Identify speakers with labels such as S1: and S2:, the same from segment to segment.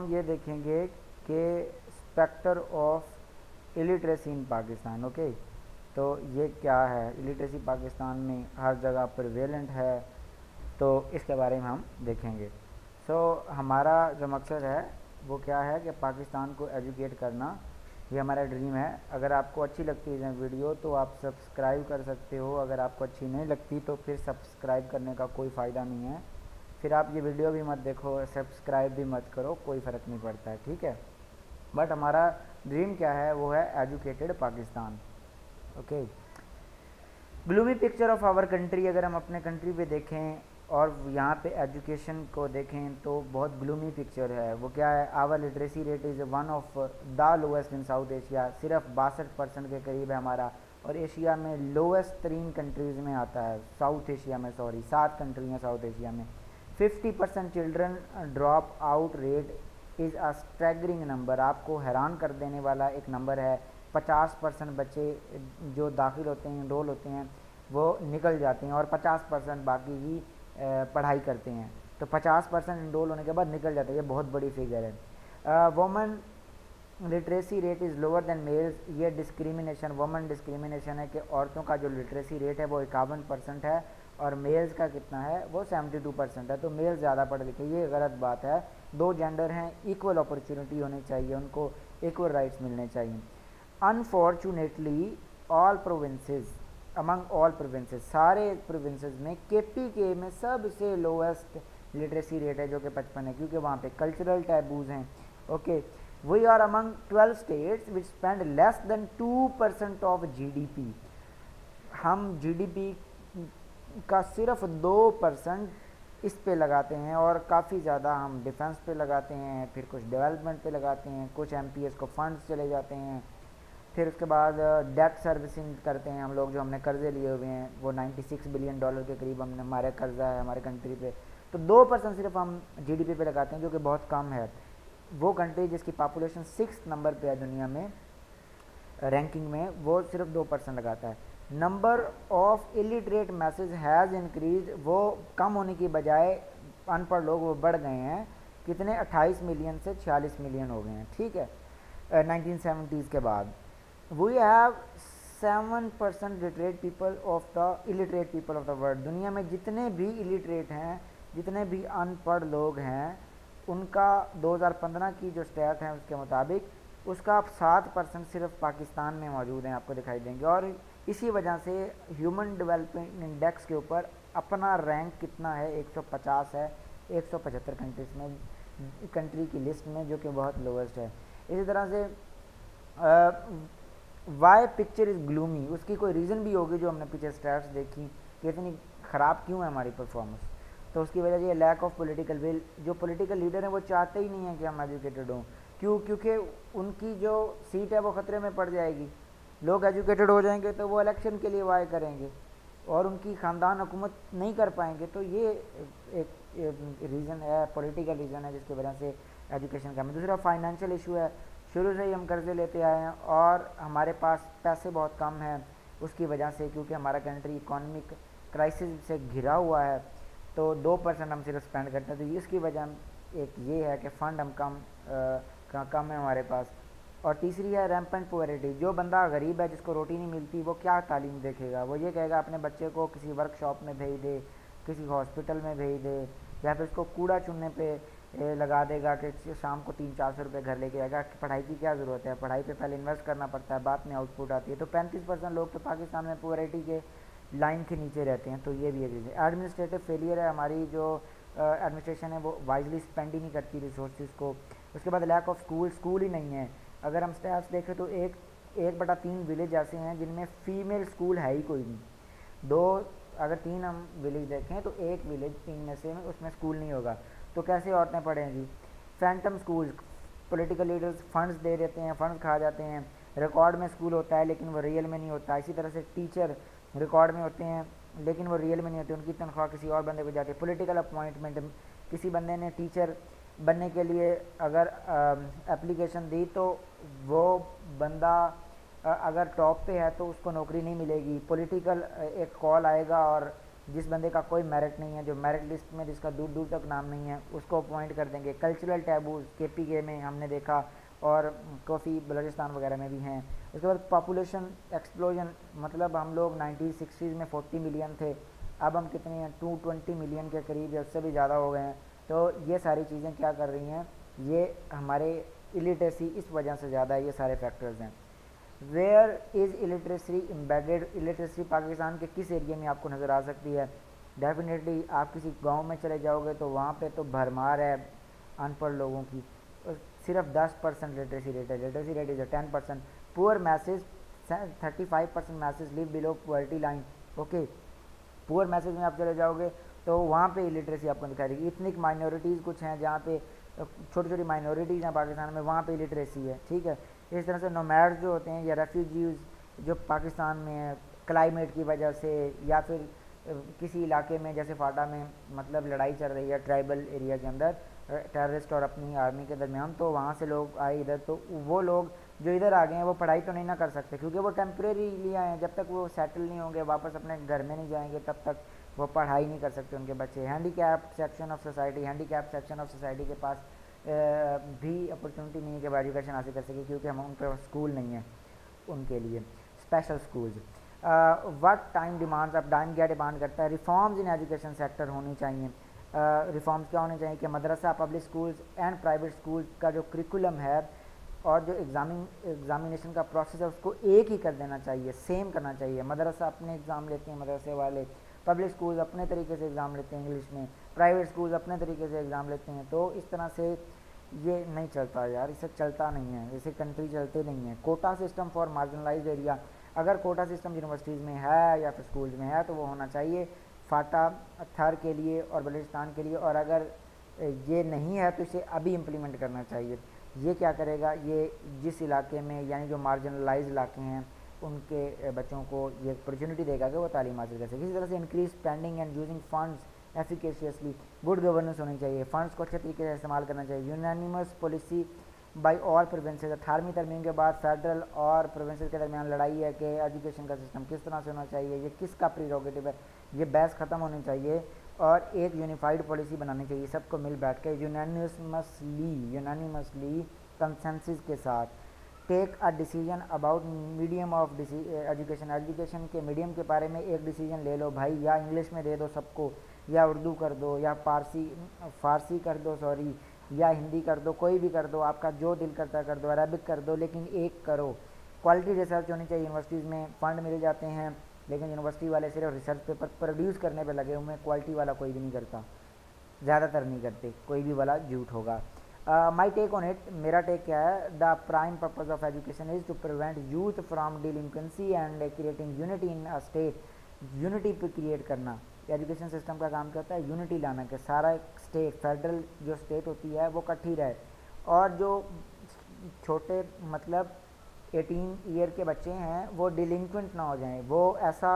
S1: हम ये देखेंगे कि spectre of illiteracy in Pakistan. Okay, तो ये क्या है, इलिटरेसी पाकिस्तान में हर जगह प्रिवेलेंट है, तो इसके बारे में हम देखेंगे। हमारा जो मकसद है वो क्या है कि पाकिस्तान को एजुकेट करना, ये हमारा ड्रीम है। अगर आपको अच्छी लगती है वीडियो तो आप सब्सक्राइब कर सकते हो, अगर आपको अच्छी नहीं लगती तो फिर सब्सक्राइब करने का कोई फ़ायदा नहीं है, फिर आप ये वीडियो भी मत देखो, सब्सक्राइब भी मत करो, कोई फ़र्क नहीं पड़ता है, ठीक है। बट हमारा ड्रीम क्या है, वो है educated Pakistan. Okay, gloomy picture of our country, अगर हम अपने कंट्री पे देखें और यहाँ पे एजुकेशन को देखें तो बहुत ग्लूमी पिक्चर है। वो क्या है, our literacy rate is one of the lowest in South Asia, सिर्फ 62% के करीब है हमारा, और एशिया में लोएस्ट तरीन कंट्रीज़ में आता है, साउथ एशिया में, सॉरी 7 कंट्री हैं साउथ एशिया में। 50% children drop out rate is a staggering number, आपको हैरान कर देने वाला एक नंबर है। 50% बच्चे जो दाखिल होते हैं, इनरोल होते हैं, वो निकल जाते हैं, और 50% बाकी ही पढ़ाई करते हैं। तो 50% इनरोल होने के बाद निकल जाते हैं, ये बहुत बड़ी फिगर है। Women literacy rate is lower than males, ये डिस्क्रिमिनेशन, वुमेन डिस्क्रिमिनेशन है कि औरतों का जो लिटरेसी रेट है वो 51% है, और मेल्स का कितना है, वो 72% है। तो मेल्स ज़्यादा पढ़े लिखे, ये गलत बात है। दो जेंडर हैं, इक्वल अपॉर्चुनिटी होनी चाहिए, उनको इक्वल राइट्स मिलने चाहिए। Unfortunately all provinces, among all provinces, सारे प्रोविंसेस में केपीके में सबसे लोएस्ट लिटरेसी रेट है जो कि 55 है, क्योंकि वहाँ पे कल्चरल टैबूज हैं। Okay, we are among 12 states which spend less than 2% of GDP, हम जीडीपी का सिर्फ 2% इस पे लगाते हैं, और काफ़ी ज़्यादा हम डिफेंस पे लगाते हैं, फिर कुछ डेवलपमेंट पे लगाते हैं, कुछ एमपीएस को फंड्स चले जाते हैं, फिर उसके बाद डेट सर्विसिंग करते हैं हम लोग, जो हमने कर्जे लिए हुए हैं वो $96 बिलियन के करीब हमने, हमारे कर्जा है हमारे कंट्री पे। तो 2% सिर्फ हम जीडीपी पे लगाते हैं, जो कि बहुत कम है। वो कंट्री जिसकी पॉपुलेशन 6th नंबर पे है दुनिया में रैंकिंग में, वो सिर्फ 2% लगाता है। Number of illiterate message has increase, वो कम होने की बजाय अनपढ़ लोग वो बढ़ गए हैं, कितने, 28 मिलियन से 46 मिलियन हो गए हैं, ठीक है, 1970s के बाद। We have 7% literate people of the illiterate people of the world, दुनिया में जितने भी इलिटरेट हैं, जितने भी अनपढ़ लोग हैं, उनका 2015 की जो स्टैट है उसके मुताबिक उसका 7% सिर्फ पाकिस्तान में मौजूद हैं, आपको दिखाई देंगे। और इसी वजह से ह्यूमन डेवलपमेंट इंडेक्स के ऊपर अपना रैंक कितना है, 150 है 175 कंट्रीज में, कंट्री की लिस्ट में, जो कि बहुत लोवेस्ट है। इसी तरह से वाई पिक्चर इज़ ग्लूमी, उसकी कोई रीज़न भी होगी जो हमने पीछे स्टैट्स देखी कि इतनी ख़राब क्यों है हमारी परफॉर्मेंस। तो उसकी वजह ये लैक ऑफ पॉलिटिकल विल, जो पॉलिटिकल लीडर हैं वो चाहते ही नहीं है कि हम एजुकेटेड हों। क्यों? क्योंकि उनकी जो सीट है वो ख़तरे में पड़ जाएगी। लोग एजुकेटेड हो जाएंगे तो वो इलेक्शन के लिए वाय करेंगे, और उनकी ख़ानदान हुकूमत नहीं कर पाएंगे। तो ये एक रीज़न है, पॉलिटिकल रीज़न है जिसकी वजह से एजुकेशन कम है। दूसरा फाइनेंशियल इशू है, शुरू से ही हम कर्ज़े लेते आए हैं और हमारे पास पैसे बहुत कम हैं उसकी वजह से, क्योंकि हमारा कंट्री इकोनॉमिक क्राइसिस से घिरा हुआ है, तो 2% हम सिर्फ स्पेंड करते हैं। तो इसकी वजह एक ये है कि फ़ंड हम कम है हमारे पास। और तीसरी है रैम्पेंट पुअरिटी, जो बंदा गरीब है जिसको रोटी नहीं मिलती वो क्या तालीम देखेगा, वो ये कहेगा अपने बच्चे को किसी वर्कशॉप में भेज दे, किसी हॉस्पिटल में भेज दे, या फिर उसको कूड़ा चुनने पे लगा देगा कि शाम को 300-400 रुपये घर लेके आएगा। पढ़ाई की क्या ज़रूरत है, पढ़ाई पे पहले इन्वेस्ट करना पड़ता है, बाद में आउटपुट आती है। तो 35% लोग तो पाकिस्तान में पुअरिटी के लाइन के नीचे रहते हैं। तो ये भी एक रीज़न। एडमिनिस्ट्रेटिव फेलियर है, हमारी जो एडमिनिस्ट्रेशन है वो वाइजली स्पेंड ही नहीं करती रिसोर्सेज को। उसके बाद लैक ऑफ स्कूल ही नहीं है। अगर हम स्टैट्स देखें तो 1/3 विलेज ऐसे हैं जिनमें फ़ीमेल स्कूल है ही कोई नहीं। अगर 3 हम विलेज देखें तो 1 विलेज 3 में से उसमें स्कूल नहीं होगा, तो कैसे औरतें पढ़ें जी। Phantom school, political leaders funds दे देते हैं, फंड्स खा जाते हैं, रिकॉर्ड में स्कूल होता है लेकिन वो रियल में नहीं होता। इसी तरह से टीचर रिकॉर्ड में होते हैं लेकिन वो रियल में नहीं होते, उनकी तनख्वाह किसी और बंदे को जाती है। पॉलिटिकल अपॉइंटमेंट, किसी बंदे ने टीचर बनने के लिए अगर एप्लीकेशन दी तो वो बंदा अगर टॉप पे है तो उसको नौकरी नहीं मिलेगी। पॉलिटिकल एक कॉल आएगा और जिस बंदे का कोई मेरिट नहीं है, जो मेरिट लिस्ट में जिसका दूर दूर तक नाम नहीं है, उसको अपॉइंट कर देंगे। कल्चरल टैबूज KPK में हमने देखा, और काफ़ी बलूचिस्तान वगैरह में भी हैं। उसके बाद पॉपुलेशन एक्सप्लोजन, मतलब हम लोग 1960s में 40 मिलियन थे, अब हम कितने हैं, 220 मिलियन के करीब या उससे भी ज़्यादा हो गए हैं। तो ये सारी चीज़ें क्या कर रही हैं, ये हमारे इलिटरेसी इस वजह से ज़्यादा है, ये सारे फैक्टर्स हैं। Where is illiteracy embedded, illiteracy Pakistan के किस एरिया में आपको नज़र आ सकती है? डेफिनेटली आप किसी गांव में चले जाओगे तो वहाँ पे तो भरमार है अनपढ़ लोगों की, सिर्फ 10% लिटरेसी रेट है, literacy rate is 10%। Poor message 35% message live below poverty line. Okay, poor message में आप चले जाओगे तो वहाँ पे इलिटरेसी आपको दिखाई देगी। इथनिक माइनॉरिटीज़ कुछ हैं जहाँ पे छोटी छोटी माइनॉरिटीज़ हैं पाकिस्तान में, वहाँ पे इलिटरेसी है, ठीक है। इस तरह से नोमैड्स जो होते हैं या रेफ्यूजीज़ जो पाकिस्तान में है क्लाइमेट की वजह से, या फिर किसी इलाके में जैसे फाटा में मतलब लड़ाई चल रही है ट्राइबल एरिया के अंदर टेररिस्ट और अपनी आर्मी के दरमियान, तो वहाँ से लोग आए इधर, तो वो लोग जो इधर आ गए हैं वो पढ़ाई तो नहीं ना कर सकते क्योंकि वो टेम्परेरी आए हैं। जब तक वो सेटल नहीं होंगे, वापस अपने घर में नहीं जाएंगे, तब तक वो पढ़ाई नहीं कर सकते उनके बच्चे। Handicap section of society, handicap section of society के पास भी अपॉर्चुनिटी नहीं है कि वो एजुकेशन हासिल कर सके क्योंकि हम उन पर स्कूल नहीं है उनके लिए, special schools. What time demands, अब टाइम क्या डिमांड करता है? रिफॉर्म्स इन एजुकेशन सेक्टर होनी चाहिए। रिफॉर्म्स क्या होने चाहिए कि मदरसा, public schools and private schools का जो करिकुलम है और जो एग्जामिनेशन का प्रोसेस है उसको एक ही कर देना चाहिए, सेम करना चाहिए। मदरसा अपने एग्ज़ाम लेते हैं मदरसे वाले, पब्लिक स्कूल्स अपने तरीके से एग्ज़ाम लेते हैं इंग्लिश में, प्राइवेट स्कूल्स अपने तरीके से एग्ज़ाम लेते हैं। तो इस तरह से ये नहीं चलता यार, इससे चलता नहीं है, इसे कंट्री चलते नहीं है। Quota system for marginalised area, अगर कोटा सिस्टम यूनिवर्सिटीज़ में है या फिर स्कूल्स में है तो वो होना चाहिए फाटा, थर के लिए और बलूचिस्तान के लिए, और अगर ये नहीं है तो इसे अभी इम्प्लीमेंट करना चाहिए। ये क्या करेगा, ये जिस इलाके में यानी जो मार्जिनलाइज इलाके हैं उनके बच्चों को ये अपॉर्चुनिटी देगा कि वो तालीम हासिल कर सके। इसी तरह से increase spending and using funds efficaciously, good governance होनी चाहिए, फंड्स को अच्छे तरीके से इस्तेमाल करना चाहिए। Unanimous policy by all provinces, 18वीं तरमीम के बाद फेडरल और प्रोविंसेस के दरमियान लड़ाई है कि एजुकेशन का सिस्टम किस तरह से होना चाहिए, ये किसका प्रीरोगेटिव है, ये बहस ख़त्म होनी चाहिए और एक यूनिफाइड पॉलिसी बनानी चाहिए सबको मिल बैठ के यूनानिमसली कंसेंसस के साथ। Take a decision about medium of education, education के मीडियम के बारे में एक डिसीजन ले लो भाई, या इंग्लिश में दे दो सबको, या उर्दू कर दो, या फारसी कर दो सॉरी, या हिंदी कर दो, कोई भी कर दो, आपका जो दिल करता है कर दो, अरबिक कर दो, लेकिन एक करो। क्वालिटी रिसर्च होनी चाहिए, यूनिवर्सिटीज़ में फ़ंड मिल जाते हैं लेकिन यूनिवर्सिटी वाले सिर्फ रिसर्च पेपर प्रोड्यूस करने पे लगे हुए हैं, क्वालिटी वाला कोई भी नहीं करता, ज़्यादातर नहीं करते, कोई भी वाला झूठ होगा। माई टेक ऑन इट, मेरा टेक क्या है, the prime purpose of education is to prevent youth from delinquency and creating unity in a state. Unity पे क्रिएट करना, एजुकेशन सिस्टम का काम क्या होता है, यूनिटी लाना, कि सारा स्टेट, फेडरल जो स्टेट होती है वो इकट्ठी रहे, और जो छोटे मतलब 18 ईयर के बच्चे हैं वो डिलिंक्वेंट ना हो जाएं, वो ऐसा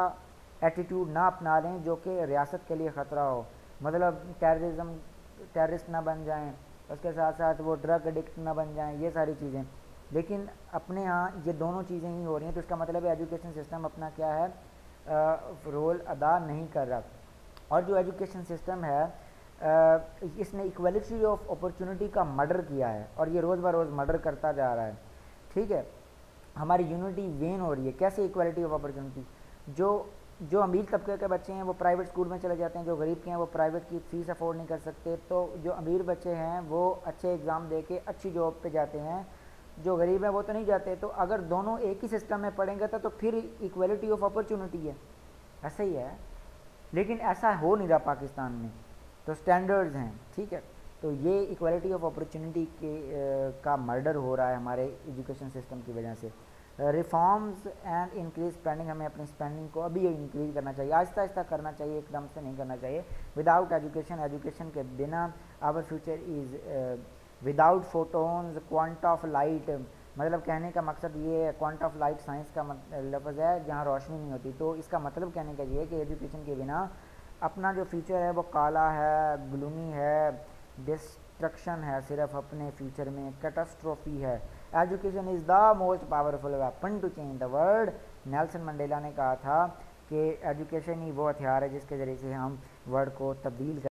S1: एटीट्यूड ना अपना लें जो कि रियासत के लिए ख़तरा हो, मतलब टेररिस्ट ना बन जाएं, उसके साथ साथ वो ड्रग एडिक्ट ना बन जाएं, ये सारी चीज़ें। लेकिन अपने यहाँ ये दोनों चीज़ें ही हो रही हैं, तो इसका मतलब है एजुकेशन सिस्टम अपना क्या है, रोल अदा नहीं कर रहा। और जो एजुकेशन सिस्टम है इसने इक्वलिटी ऑफ अपॉर्चुनिटी का मर्डर किया है और ये रोज़ ब रोज़ मर्डर करता जा रहा है, ठीक है। हमारी यूनिटी वेन हो रही है। कैसे इक्वलिटी ऑफ अपॉर्चुनिटी, जो अमीर तबके के बच्चे हैं वो प्राइवेट स्कूल में चले जाते हैं, जो गरीब के हैं वो प्राइवेट की फ़ीस अफोर्ड नहीं कर सकते, तो जो अमीर बच्चे हैं वो अच्छे एग्ज़ाम दे के अच्छी जॉब पे जाते हैं, जो गरीब हैं वो तो नहीं जाते। तो अगर दोनों एक ही सिस्टम में पढ़ेंगे तो फिर इक्वलिटी ऑफ अपॉर्चुनिटी है, ऐसा ही है। लेकिन ऐसा हो नहीं रहा पाकिस्तान में, तो स्टैंडर्ड्स हैं, ठीक है। तो ये इक्वलिटी ऑफ अपॉर्चुनिटी का मर्डर हो रहा है हमारे एजुकेशन सिस्टम की वजह से। रिफॉर्म्स एंड इंक्रीज स्पेंडिंग, हमें अपनी स्पेंडिंग को अभी इंक्रीज करना चाहिए, आहिस्ता आहिस्ता करना चाहिए, एकदम से नहीं करना चाहिए। विदाउट एजुकेशन, एजुकेशन के बिना our future is without photons quant of light, मतलब कहने का मकसद ये है, क्वांट ऑफ लाइट साइंस का लफ्ज़ है जहाँ रोशनी नहीं होती, तो इसका मतलब कहने का ये है कि एजुकेशन के बिना अपना जो फ्यूचर है वो काला है, ग्लूमी है, डिस्ट्रक्शन है, सिर्फ अपने फ्यूचर में कैटास्ट्रोफी है। Education is the most powerful weapon to change the world. Nelson Mandela ने कहा था कि एजुकेशन ही वो हथियार है जिसके ज़रिए से हम वर्ल्ड को तब्दील